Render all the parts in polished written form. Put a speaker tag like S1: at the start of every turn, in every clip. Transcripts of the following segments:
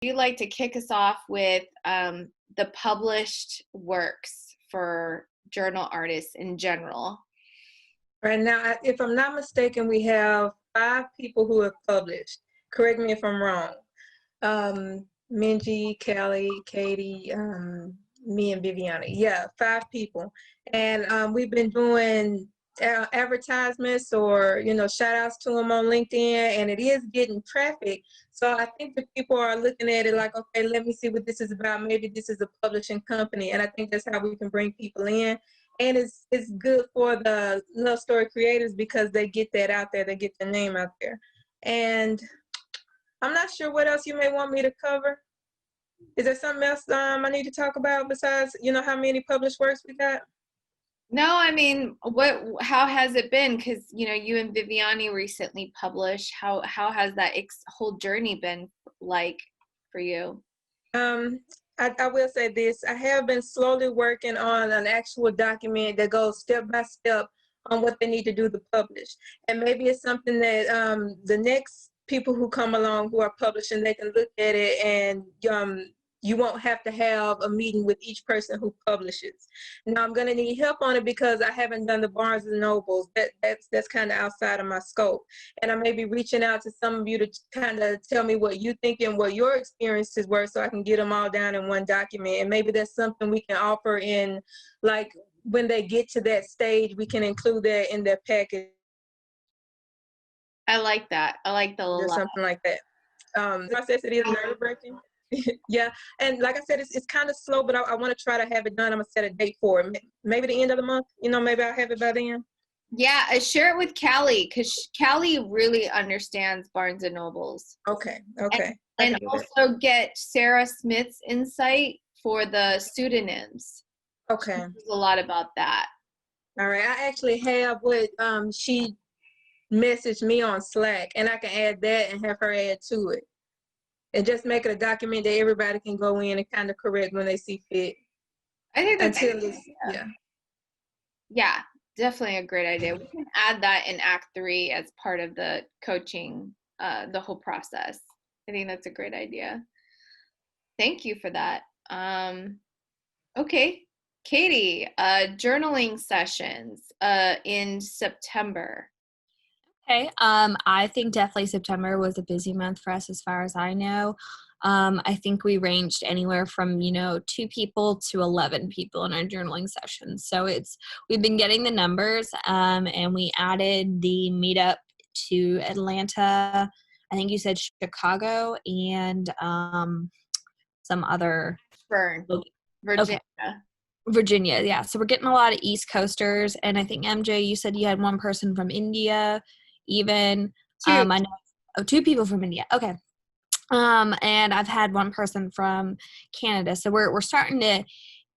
S1: You like to kick us off with the published works for journal artists in general.
S2: Right now, if I'm not mistaken, we have 5 people who have published. Correct me if I'm wrong. Minji, Kelly, Katie, me, and Viviana. Yeah, 5 people. And we've been doing advertisements or, shout outs to them on LinkedIn, and it is getting traffic. So I think the people are looking at it like, okay, let me see what this is about. Maybe this is a publishing company. And I think that's how we can bring people in. And it's good for the love story creators because they get that out there. They get the name out there. And I'm not sure what else you may want me to cover. Is there something else I need to talk about besides, how many published works we got?
S1: No, I mean, how has it been? Because, you and Viviani recently published. How has that whole journey been like for you?
S2: I will say this. I have been slowly working on an actual document that goes step by step on what they need to do to publish. And maybe it's something that the next people who come along who are publishing, they can look at it and you won't have to have a meeting with each person who publishes. Now I'm going to need help on it because I haven't done the Barnes and Nobles. That's kind of outside of my scope. And I may be reaching out to some of you to kind of tell me what you think and what your experiences were so I can get them all down in one document. And maybe that's something we can offer in, like, when they get to that stage, we can include that in their package.
S1: I like that. I like the
S2: or something like that. Process, it is nerve-wracking. Yeah, and like I said, it's kind of slow, but I want to try to have it done. I'm gonna set a date for it. Maybe the end of the month. Maybe I'll have it by then.
S1: Yeah, share it with Callie because Callie really understands Barnes and Nobles.
S2: Okay.
S1: And also get Sarah Smith's insight for the pseudonyms.
S2: Okay.
S1: She knows a lot about that.
S2: All right. I actually have what she messaged me on Slack, and I can add that and have her add to it. And just make it a document that everybody can go in and kind of correct when they see fit.
S1: I think that's
S2: yeah,
S1: definitely a great idea. We can add that in Act 3 as part of the coaching, the whole process. I think that's a great idea. Thank you for that. Okay, Katie, journaling sessions in September.
S3: Okay, I think definitely September was a busy month for us as far as I know. I think we ranged anywhere from, 2 people to 11 people in our journaling sessions. So we've been getting the numbers, and we added the meetup to Atlanta. I think you said Chicago and some other.
S1: Virginia.
S3: Okay. Virginia, yeah. So we're getting a lot of East Coasters, and I think MJ, you said you had one person from India. Even
S1: 2.
S3: I know 2 people from India. Okay. And I've had one person from Canada. So we're starting to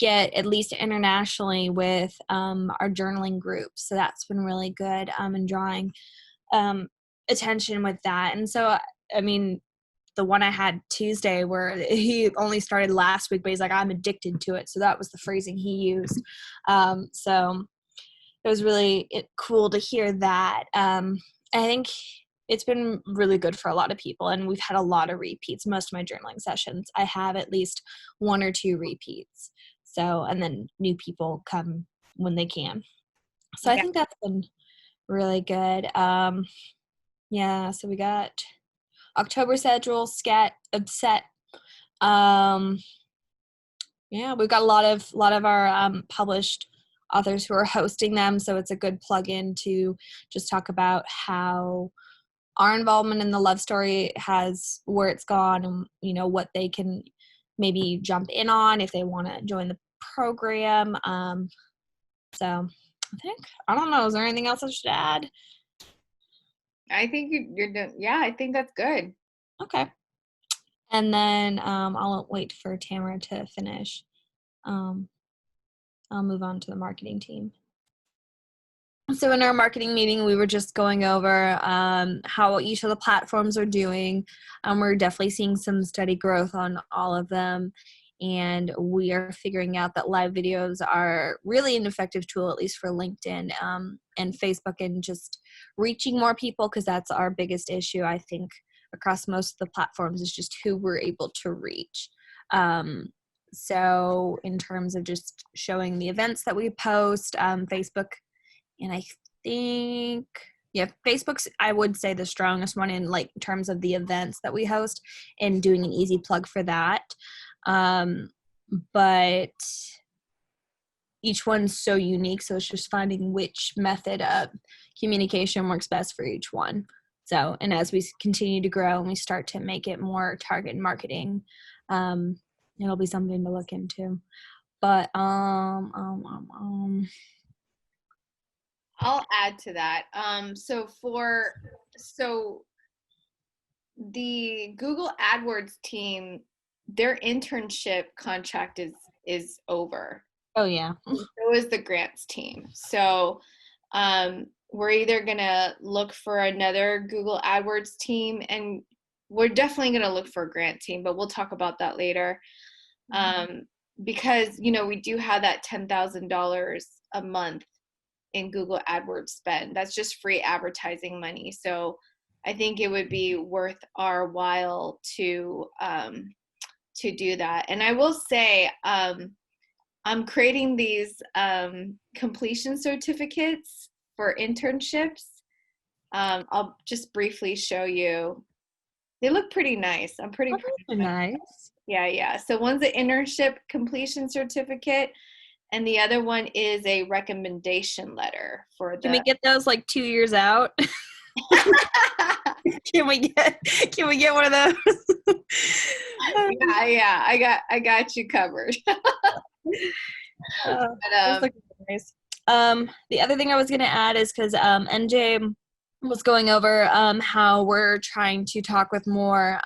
S3: get at least internationally with our journaling groups. So that's been really good and drawing attention with that. And so, I mean, the one I had Tuesday where he only started last week, but he's like, I'm addicted to it. So that was the phrasing he used. So it was really cool to hear that. I think it's been really good for a lot of people, and we've had a lot of repeats. Most of my journaling sessions, I have at least 1 or 2 repeats. So, and then new people come when they can. So I think that's been really good. Yeah, so we got October schedule, set. Yeah, we've got a lot of our published authors who are hosting them, so it's a good plug-in to just talk about how our involvement in the love story where it's gone, and what they can maybe jump in on if they want to join the program. So I don't know, is there anything else I should add?
S1: I think you're doing, I think that's good.
S3: Okay. And then I'll wait for Tamara to finish. I'll move on to the marketing team. So in our marketing meeting, we were just going over how each of the platforms are doing. We're definitely seeing some steady growth on all of them. And we are figuring out that live videos are really an effective tool, at least for LinkedIn and Facebook, and just reaching more people, because that's our biggest issue, I think, across most of the platforms is just who we're able to reach. So in terms of just showing the events that we post, Facebook, and I think, yeah, Facebook's, I would say, the strongest one in like terms of the events that we host and doing an easy plug for that. But each one's so unique, so it's just finding which method of communication works best for each one. So, and as we continue to grow and we start to make it more target marketing, it'll be something to look into. But
S1: I'll add to that. So the Google AdWords team, their internship contract is over.
S3: oh yeah.
S1: So is the grants team. So we're either gonna look for another Google AdWords team, and we're definitely gonna look for a grant team, but we'll talk about that later. Because we do have that $10,000 a month in Google AdWords spend. That's just free advertising money. So I think it would be worth our while to do that. And I will say, I'm creating these completion certificates for internships. I'll just briefly show you. They look pretty nice. I'm pretty proud of myself.
S3: Nice.
S1: Yeah. So one's an internship completion certificate, and the other one is a recommendation letter for the.
S3: Can we get those like 2 years out? Can we get one of those?
S1: Yeah. I got you covered. But,
S3: nice. The other thing I was going to add is because NJ was going over how we're trying to talk with more.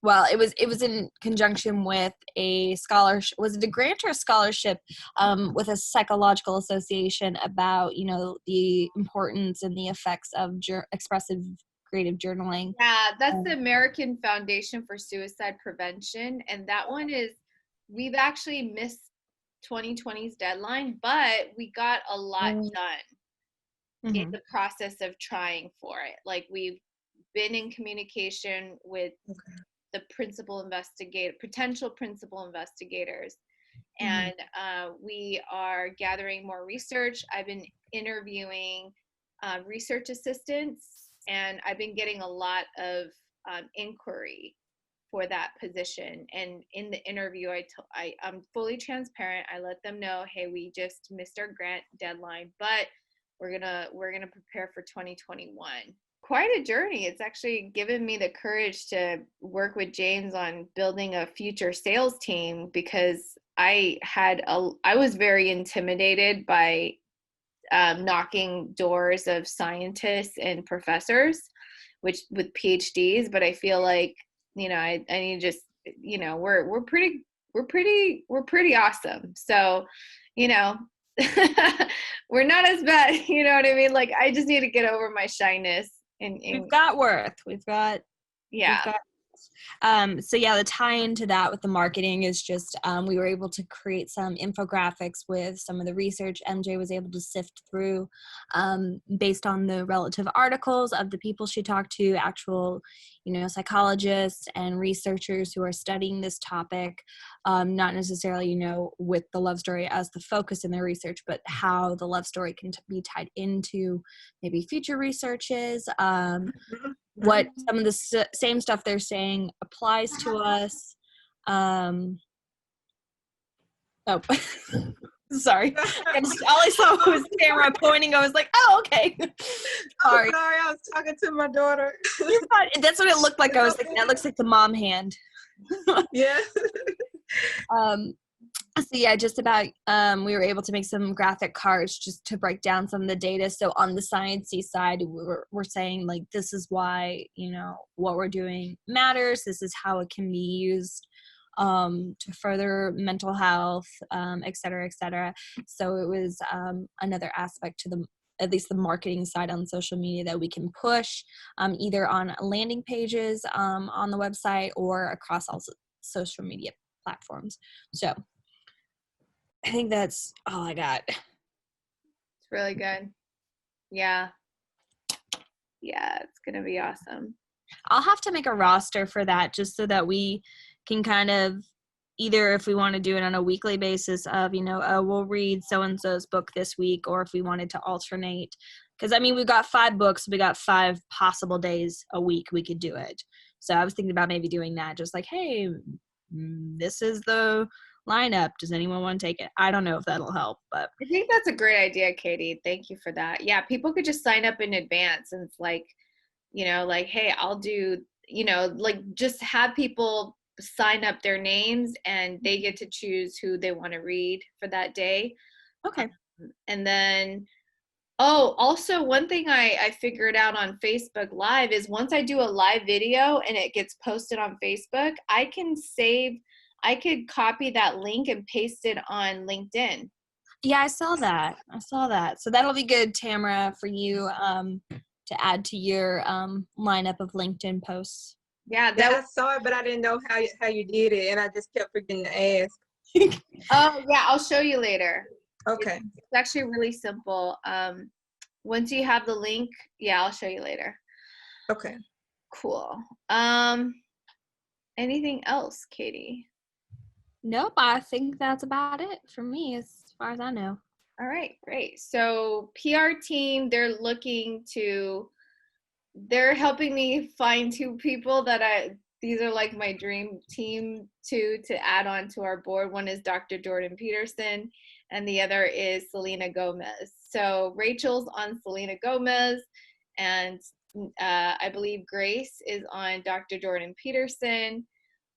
S3: Well, it was in conjunction with a scholarship. Was it a grant or a scholarship with a psychological association about the importance and the effects of expressive creative journaling?
S1: Yeah, that's the American Foundation for Suicide Prevention, and that one we've actually missed 2020's deadline, but we got a lot done in the process of trying for it. Like, we've been in communication with the potential principal investigators, and we are gathering more research. I've been interviewing research assistants, and I've been getting a lot of inquiry for that position. And in the interview, I'm fully transparent. I let them know, hey, we just missed our grant deadline, but we're gonna prepare for 2021. Quite a journey. It's actually given me the courage to work with James on building a future sales team, because I was very intimidated by knocking doors of scientists and professors, with PhDs. But I feel like I need to just we're pretty awesome. So we're not as bad. You know what I mean? Like, I just need to get over my shyness. And
S3: we've got worth. We've got. So yeah, the tie into that with the marketing is just we were able to create some infographics with some of the research MJ was able to sift through based on the relative articles of the people she talked to, actual psychologists and researchers who are studying this topic, not necessarily with the love story as the focus in their research, but how the love story can be tied into maybe future researches, what some of the same stuff they're saying applies to us. Oh, sorry. All I saw was the camera pointing. I was like, oh, okay.
S2: Sorry, I was talking to my daughter.
S3: That's what it looked like. I was like, that looks like the mom hand.
S2: Yeah.
S3: So yeah, just about we were able to make some graphic cards just to break down some of the data. So on the sciencey side, we're saying like, this is why what we're doing matters. This is how it can be used to further mental health, et cetera, et cetera. So it was another aspect to at least the marketing side on social media that we can push either on landing pages on the website or across all social media platforms. So I think that's all I got.
S1: It's really good. Yeah, it's gonna be awesome.
S3: I'll have to make a roster for that just so that we can kind of either if we want to do it on a weekly basis of, we'll read so-and-so's book this week, or if we wanted to alternate. Because, I mean, we've got 5 books. We got 5 possible days a week we could do it. So I was thinking about maybe doing that. Just like, hey, this is the lineup. Does anyone want to take it? I don't know if that'll help, but
S1: I think that's a great idea, Katie. Thank you for that. Yeah, people could just sign up in advance, and it's like, like, hey, I'll do, like just have people sign up their names and they get to choose who they want to read for that day.
S3: okay.
S1: And then, oh, also one thing I figured out on Facebook Live is once I do a live video and it gets posted on Facebook, I could copy that link and paste it on LinkedIn.
S3: Yeah, I saw that. So that'll be good, Tamara, for you to add to your lineup of LinkedIn posts.
S1: Yeah,
S2: I saw it, but I didn't know how you did it, and I just kept forgetting to ask.
S1: Oh, yeah, I'll show you later.
S2: Okay.
S1: It's actually really simple. Once you have the link, yeah, I'll show you later.
S2: Okay.
S1: Cool. Anything else, Katie?
S3: Nope, I think that's about it for me as far as I know.
S1: All right, great. So PR team, they're helping me find 2 people these are like my dream team to add on to our board. One is Dr. Jordan Peterson and the other is Selena Gomez. So Rachel's on Selena Gomez, and I believe Grace is on Dr. Jordan Peterson.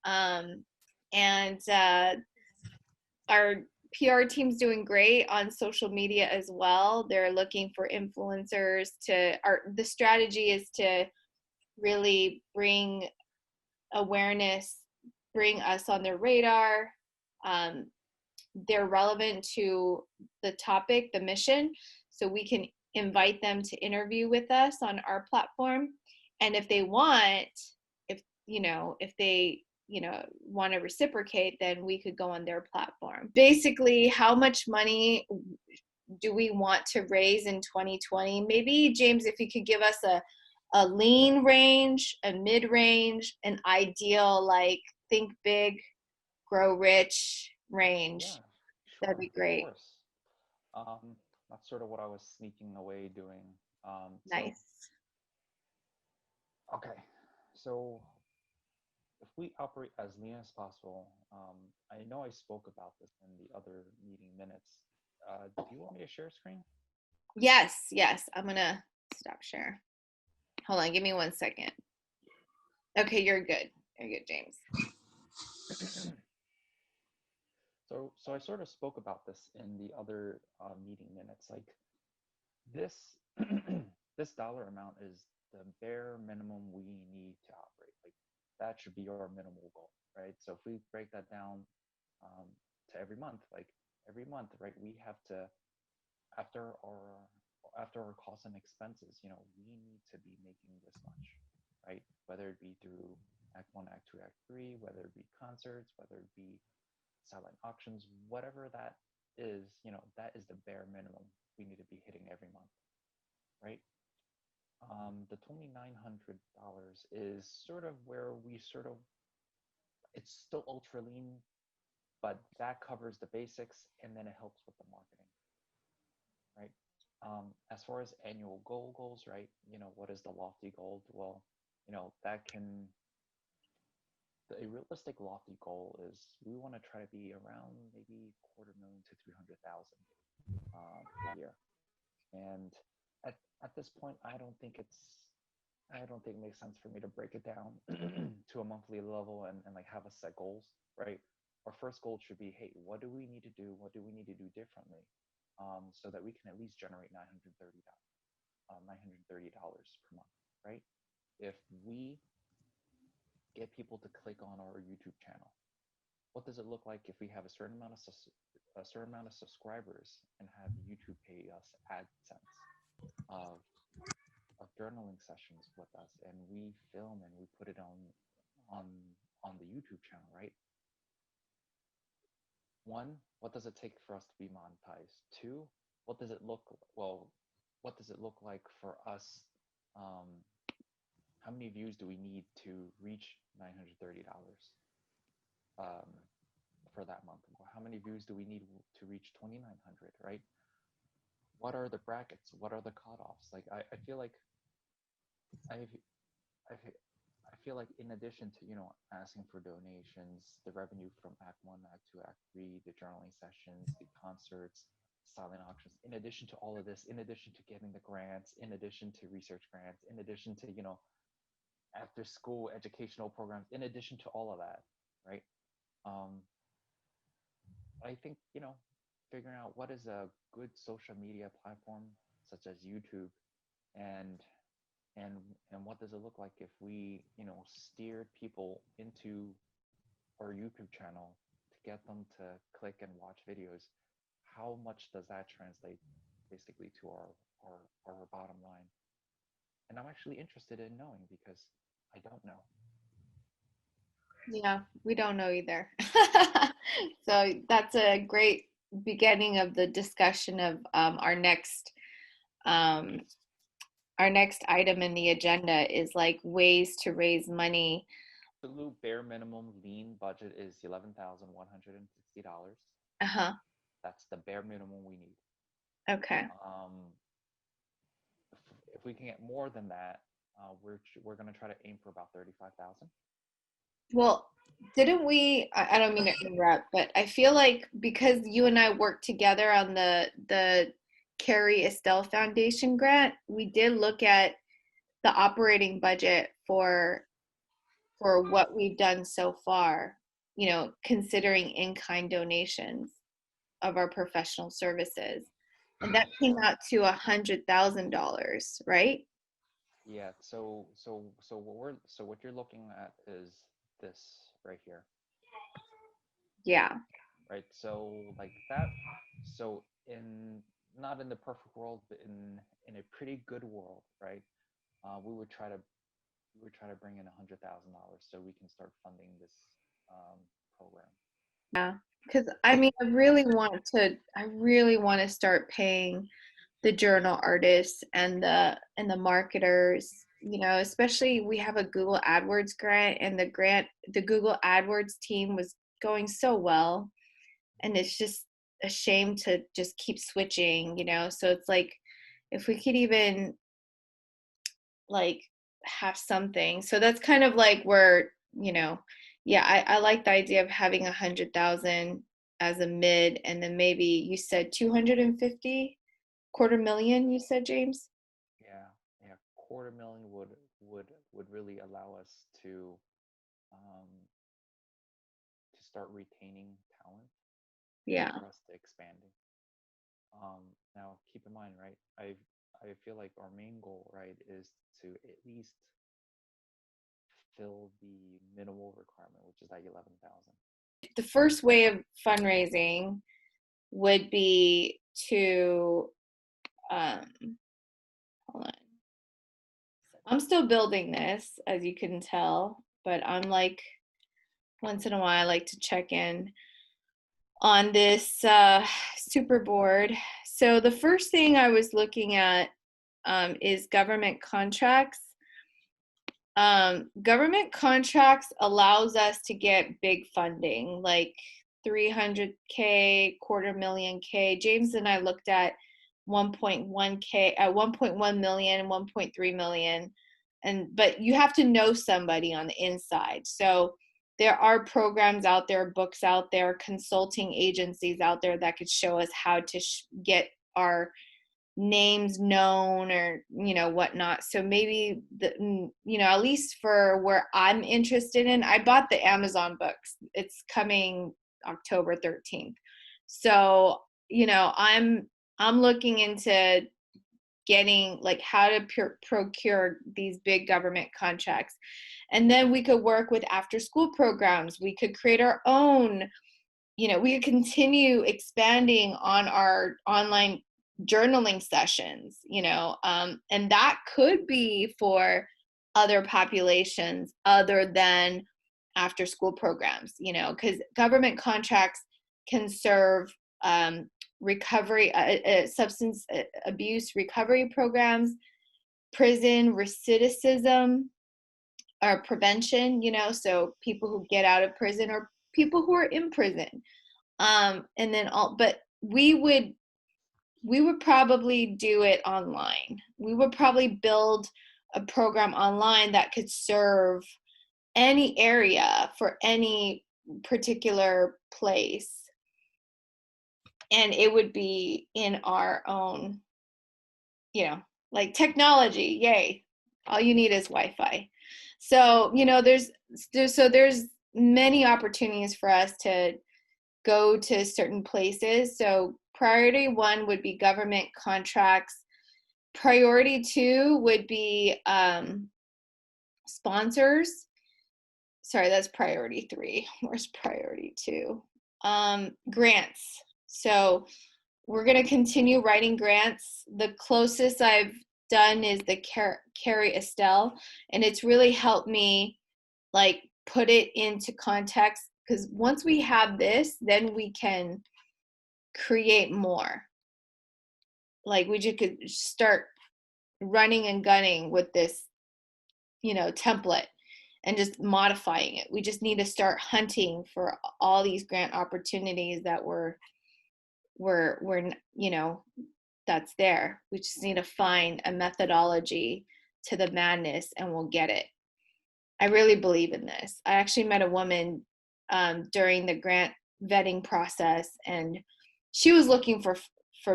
S1: And our PR team's doing great on social media as well. They're looking for influencers the strategy is to really bring awareness, bring us on their radar. They're relevant to the topic, the mission, so we can invite them to interview with us on our platform. And if they want, if they want to reciprocate, then we could go on their platform. Basically, how much money do we want to raise in 2020? Maybe, James, if you could give us a lean range, a mid range, an ideal, like think big, grow rich range.
S4: Yeah, sure,
S1: That'd be great.
S4: of course. That's sort of what I was sneaking away doing.
S1: Nice.
S4: Okay, so if we operate as lean as possible, I know I spoke about this in the other meeting minutes. Do you want me to share screen?
S1: Yes. I'm gonna stop share. Hold on, give me 1 second. Okay, you're good. You're good, James.
S4: So I sort of spoke about this in the other meeting minutes. Like this, this dollar amount is the bare minimum we need to operate. Like that should be our minimal goal, right? So if we break that down to every month, right, we have to after our costs and expenses, we need to be making this much, right? Whether it be through Act 1, Act 2, Act 3, whether it be concerts, whether it be satellite auctions, whatever that is, that is the bare minimum we need to be hitting every month, right? The $2,900 is sort of where it's still ultra lean, but that covers the basics and then it helps with the marketing, right? As far as annual goals, right? What is the lofty goal? Well, a realistic lofty goal is we want to try to be around maybe $250,000 to 300,000 per year. And at this point, I don't think it makes sense for me to break it down to a monthly level and like have us set goals, right? Our first goal should be, hey, what do we need to do? What do we need to do differently? So that we can at least generate $930 per month, right? If we get people to click on our YouTube channel, what does it look like if we have a certain amount of subscribers and have YouTube pay us AdSense of journaling sessions with us, and we film and we put it on the YouTube channel, right? 1, what does it take for us to be monetized? 2, what does it look like for us how many views do we need to reach $930 for that month? How many views do we need to reach 2,900, right? What are the brackets? What are the cutoffs? Like, I feel like I've, I feel like in addition to, asking for donations, the revenue from Act 1, Act 2, Act 3, the journaling sessions, the concerts, silent auctions, in addition to all of this, in addition to getting the grants, in addition to research grants, in addition to, after school educational programs, in addition to all of that, right? I think, figuring out what is a good social media platform such as YouTube, and what does it look like if we, steer people into our YouTube channel to get them to click and watch videos? How much does that translate basically to our bottom line? And I'm actually interested in knowing, because I don't know.
S1: Yeah, we don't know either. So that's a great beginning of the discussion of um, our next item in the agenda is like ways to raise money.
S4: Absolute bare minimum lean budget is $11,160.
S1: Uh-huh.
S4: That's the bare minimum we need.
S1: Okay.
S4: If we can get more than that, we're gonna try to aim for about 35,000.
S1: Well, didn't we, I don't mean to interrupt, but I feel like because you and I worked together on the Carrie Estelle Foundation grant, we did look at the operating budget for what we've done so far, considering in-kind donations of our professional services. And that came out to $100,000, right?
S4: Yeah. So what you're looking at is this right here.
S1: Yeah.
S4: Right. So like that. So not in the perfect world, but in a pretty good world, right? We would try to bring in $100,000 so we can start funding this program.
S1: Yeah. Because I mean, I really want to start paying the journal artists and the marketers, especially we have a Google AdWords grant, and the Google AdWords team was going so well, and it's just a shame to just keep switching, so it's like if we could even like have something. So that's kind of like where, yeah, I like the idea of having 100,000 as a mid, and then maybe you said 250, quarter million, you said, James?
S4: Yeah, $250,000 would really allow us to start retaining talent.
S1: Yeah.
S4: For us to expanding. Now keep in mind, right? I feel like our main goal, right, is to at least fill the minimal requirement, which is that 11,000.
S1: The first way of fundraising would be to hold on. I'm still building this, as you can tell, but I'm like, once in a while I like to check in on this super board. So the first thing I was looking at is government contracts. Government contracts allows us to get big funding, like 300K, quarter million K. James and I looked at 1.1K, 1.1 million, 1.3 million, but you have to know somebody on the inside. So there are programs out there, books out there, consulting agencies out there that could show us how to get our names known, or whatnot. So maybe at least for where I'm interested in, I bought the Amazon books. It's coming October 13th. So I'm looking into getting like how to procure these big government contracts, and then we could work with after school programs. We could create our own, we could continue expanding on our online journaling sessions, and that could be for other populations other than after school programs, because government contracts can serve recovery, substance abuse recovery programs, prison recidivism or prevention, you know, so people who get out of prison or people who are in prison. And then but we would probably do it online. We would probably build a program online that could serve any area for any particular place. And it would be in our own, you know, like technology, yay. All you need is Wi-Fi. So, you know, there's many opportunities for us to go to certain places. So priority 1 would be government contracts. Priority 2 would be sponsors. Sorry, that's priority 3. Where's priority 2? Grants. So we're going to continue writing grants. The closest I've done is the Carrie Estelle, and it's really helped me like put it into context, because once we have this, then we can create more. Like we just could start running and gunning with this, you know, template and just modifying it. We just need to start hunting for all these grant opportunities that we're you know, that's there. We just need to find a methodology to the madness and we'll get it. I really believe in this. I actually met a woman during the grant vetting process, and she was looking for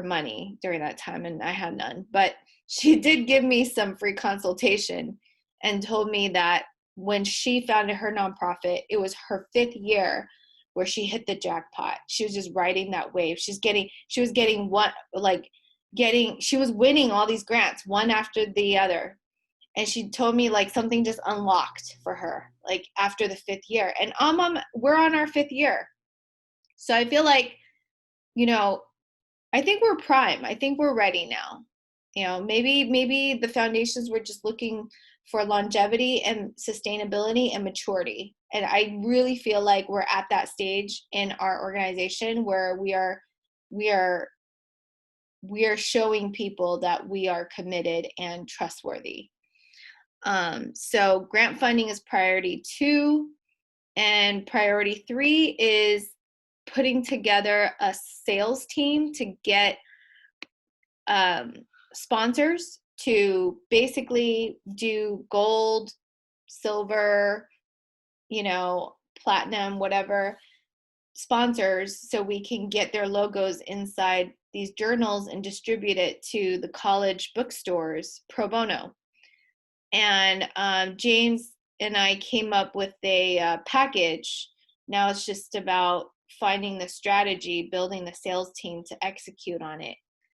S1: money during that time, and I had none. But she did give me some free consultation and told me that when she founded her nonprofit, it was her 5th year where she hit the jackpot. She was just riding that wave. She was winning all these grants, one after the other. And she told me like something just unlocked for her, like after the 5th year. And we're on our 5th year. So I feel like, you know, I think we're prime. I think we're ready now. You know, maybe the foundations were just looking for longevity and sustainability and maturity. And I really feel like we're at that stage in our organization where we are showing people that we are committed and trustworthy. So grant funding is priority 2, and priority 3 is putting together a sales team to get sponsors to basically do gold, silver, you know, platinum, whatever sponsors, so we can get their logos inside these journals and distribute it to the college bookstores pro bono. And James and I came up with a package. Now it's just about finding the strategy, building the sales team to execute on it.